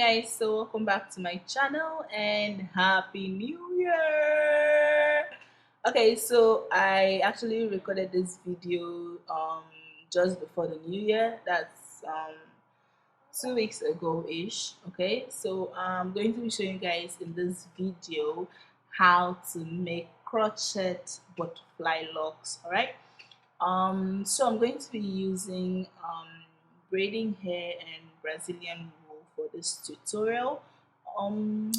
Guys, so welcome back to my channel and happy new year. Okay, so I actually recorded this video just before the new year. That's 2 weeks ago ish. Okay, so I'm going to be showing you guys in this video how to make crochet butterfly locks. All right, so I'm going to be using braiding hair and Brazilian wool for this tutorial.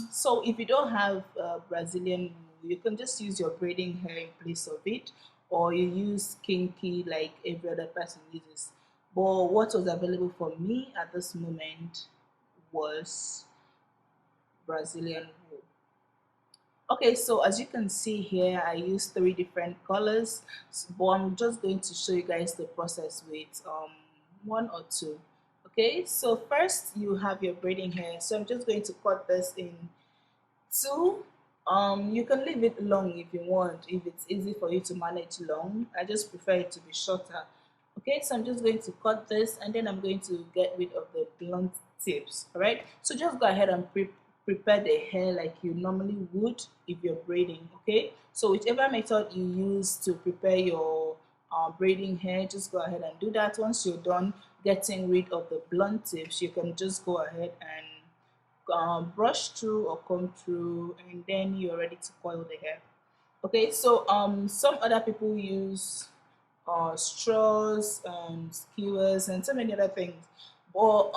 So if you don't have Brazilian wool, you can just use your braiding hair in place of it, or you use kinky like every other person uses. But what was available for me at this moment was Brazilian wool. Okay, so as you can see here, I used 3 different colors, but I'm just going to show you guys the process with one or two. Okay, so first you have your braiding hair, so I'm just going to cut this in two. You can leave it long if you want, if it's easy for you to manage long. I just prefer it to be shorter. Okay, so I'm just going to cut this and then I'm going to get rid of the blunt tips. All right, so just go ahead and prepare the hair like you normally would if you're braiding. Okay, so whichever method you use to prepare your braiding hair, just go ahead and do that. Once you're done getting rid of the blunt tips, you can just go ahead and brush through or comb through, and then you're ready to coil the hair. Okay, so some other people use straws, skewers, and so many other things, but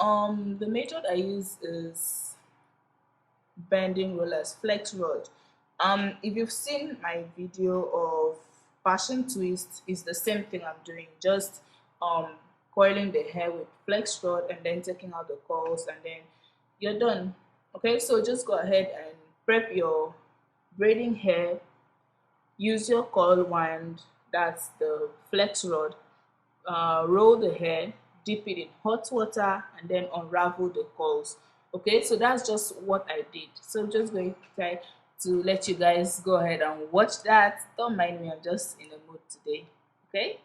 the method I use is bending rollers, flex rod. If you've seen my video of passion twist, it's the same thing I'm doing, just um coiling the hair with flex rod and then taking out the coils, and then you're done. Okay, so just go ahead and prep your braiding hair, use your coil wand, that's the flex rod, roll the hair, dip it in hot water, and then unravel the coils. Okay, so that's just what I did. So I'm just going to try to let you guys go ahead and watch that. Don't mind me, I'm just in a mood today. Okay.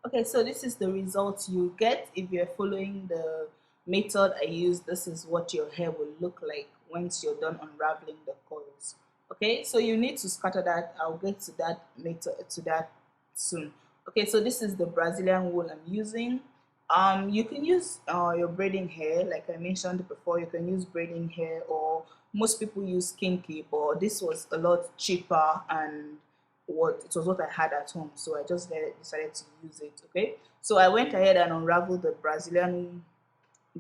Okay, so this is the result you get if you're following the method I use. This is what your hair will look like once you're done unraveling the coils. Okay, so you need to scatter that. I'll get to that method, to that soon. Okay, so this is the Brazilian wool I'm using. You can use your braiding hair, like I mentioned before. You can use braiding hair, or most people use kinky, but this was a lot cheaper and what it was what I had at home, so I just decided to use it. Okay, so I went ahead and unraveled the Brazilian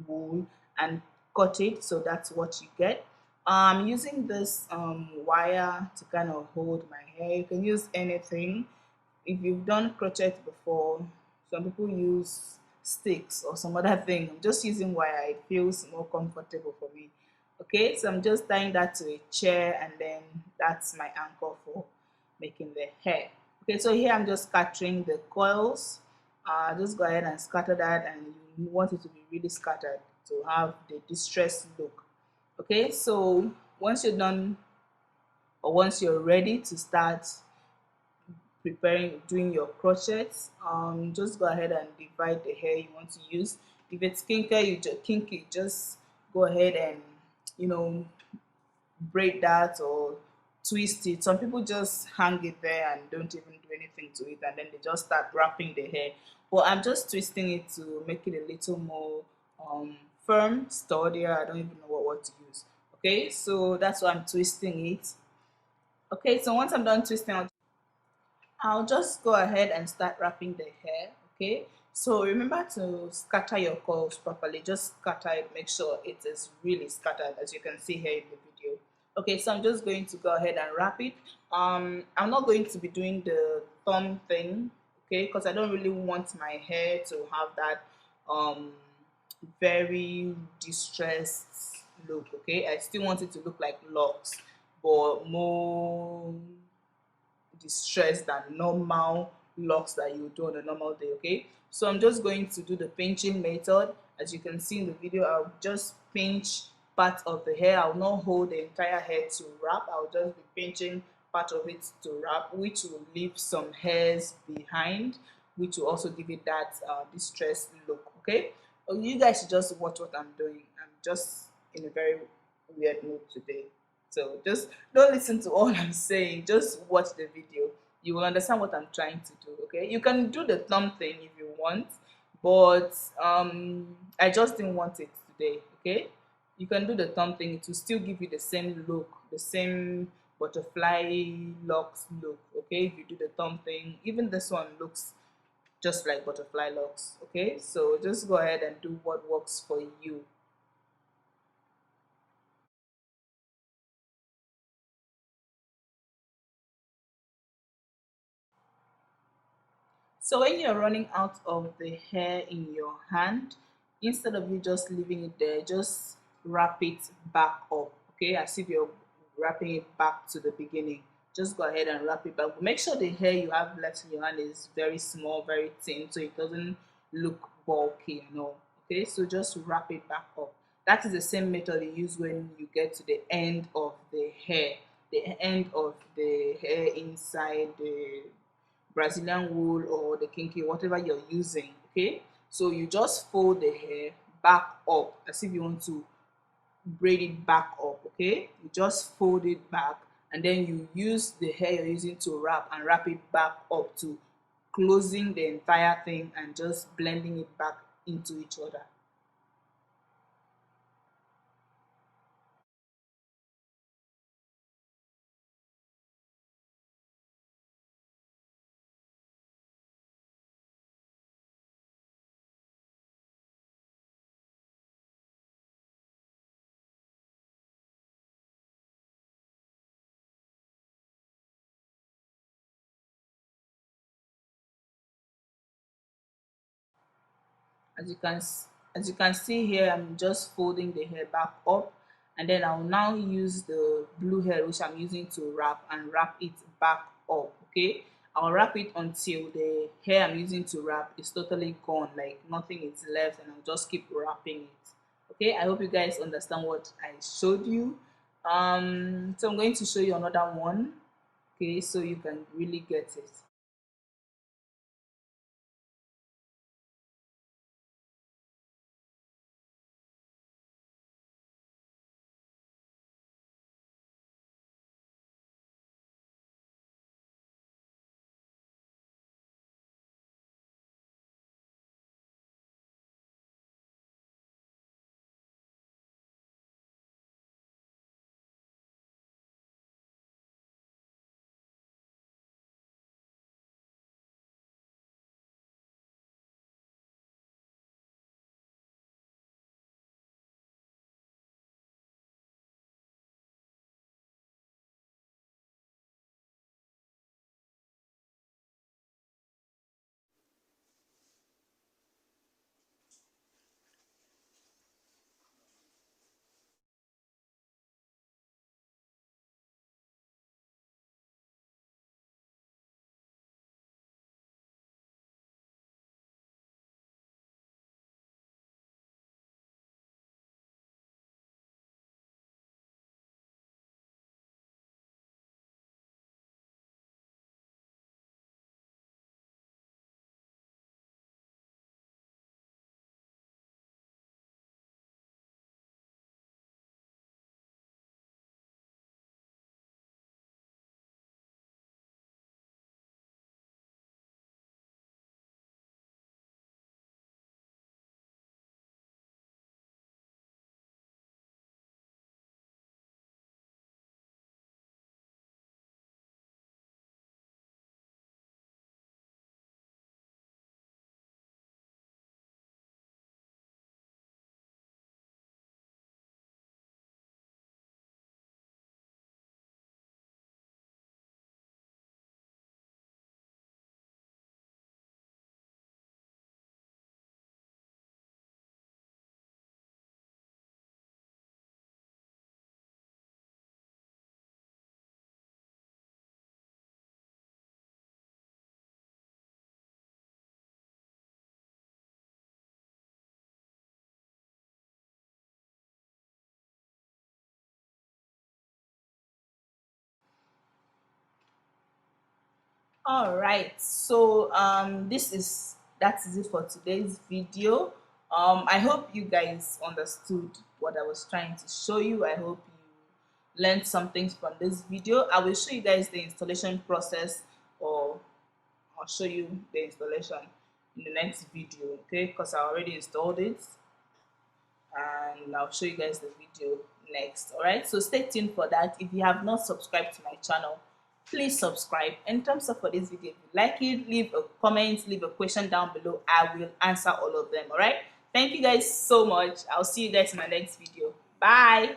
wool and cut it, so that's what you get. I'm using this wire to kind of hold my hair. You can use anything. If you've done crochet before, some people use sticks or some other thing. I'm just using wire, it feels more comfortable for me. Okay, so I'm just tying that to a chair, and then that's my anchor for making the hair. Okay, so here I'm just scattering the coils. Just go ahead and scatter that, and you want it to be really scattered to have the distressed look. Okay, so once you're done, or once you're ready to start preparing doing your crochets, just go ahead and divide the hair you want to use. If it's kinky, just go ahead and, you know, braid that, or twist it. Some people just hang it there and don't even do anything to it, and then they just start wrapping the hair. But I'm just twisting it to make it a little more firm, sturdier. I don't even know what word to use. Okay, so that's why I'm twisting it. Okay, so once I'm done twisting, I'll just go ahead and start wrapping the hair. Okay, so remember to scatter your coils properly. Just scatter it, make sure it is really scattered, as you can see here in the video. Okay, so I'm just going to go ahead and wrap it. I'm not going to be doing the thumb thing, okay, because I don't really want my hair to have that very distressed look. Okay, I still want it to look like locks, but more distressed than normal locks that you do on a normal day. Okay, so I'm just going to do the pinching method. As you can see in the video, I'll just pinch part of the hair. I'll not hold the entire hair to wrap. I'll just be pinching part of it to wrap, which will leave some hairs behind, which will also give it that distressed look. Okay, you guys should just watch what I'm doing. I'm just in a very weird mood today. So just don't listen to all I'm saying. Just watch the video. You will understand what I'm trying to do. Okay, you can do the thumb thing if you want, but I just didn't want it today. Okay, you can do the thumb thing. It will still give you the same look, the same butterfly locks look. Okay, if you do the thumb thing, even this one looks just like butterfly locks. Okay, so just go ahead and do what works for you. So when you're running out of the hair in your hand, instead of you just leaving it there, just wrap it back up, okay? As if you're wrapping it back to the beginning. Just go ahead and wrap it back. But make sure the hair you have left in your hand is very small, very thin, so it doesn't look bulky and all. Okay, so just wrap it back up. That is the same method you use when you get to the end of the end of the hair inside the Brazilian wool or the kinky, whatever you're using. Okay, so you just fold the hair back up as if you want to braid it back up. Okay, you just fold it back, and then you use the hair you're using to wrap and wrap it back up to closing the entire thing and just blending it back into each other. as you can as you can see here, I'm just folding the hair back up, and then I'll now use the blue hair which I'm using to wrap and wrap it back up. Okay, I'll wrap it until the hair I'm using to wrap is totally gone, like nothing is left, and I'll just keep wrapping it. Okay, I hope you guys understand what I showed you. So I'm going to show you another one, okay, so you can really get it. All right, so that is it for today's video. I hope you guys understood what I was trying to show you. I hope you learned something from this video. I will show you guys the installation process, or I'll show you the installation in the next video, okay, because I already installed it, and I'll show you guys the video next. All right, so stay tuned for that. If you have not subscribed to my channel, please subscribe. And thumbs up for this video. If you like it, leave a comment, leave a question down below. I will answer all of them. All right, thank you guys so much. I'll see you guys in my next video. Bye.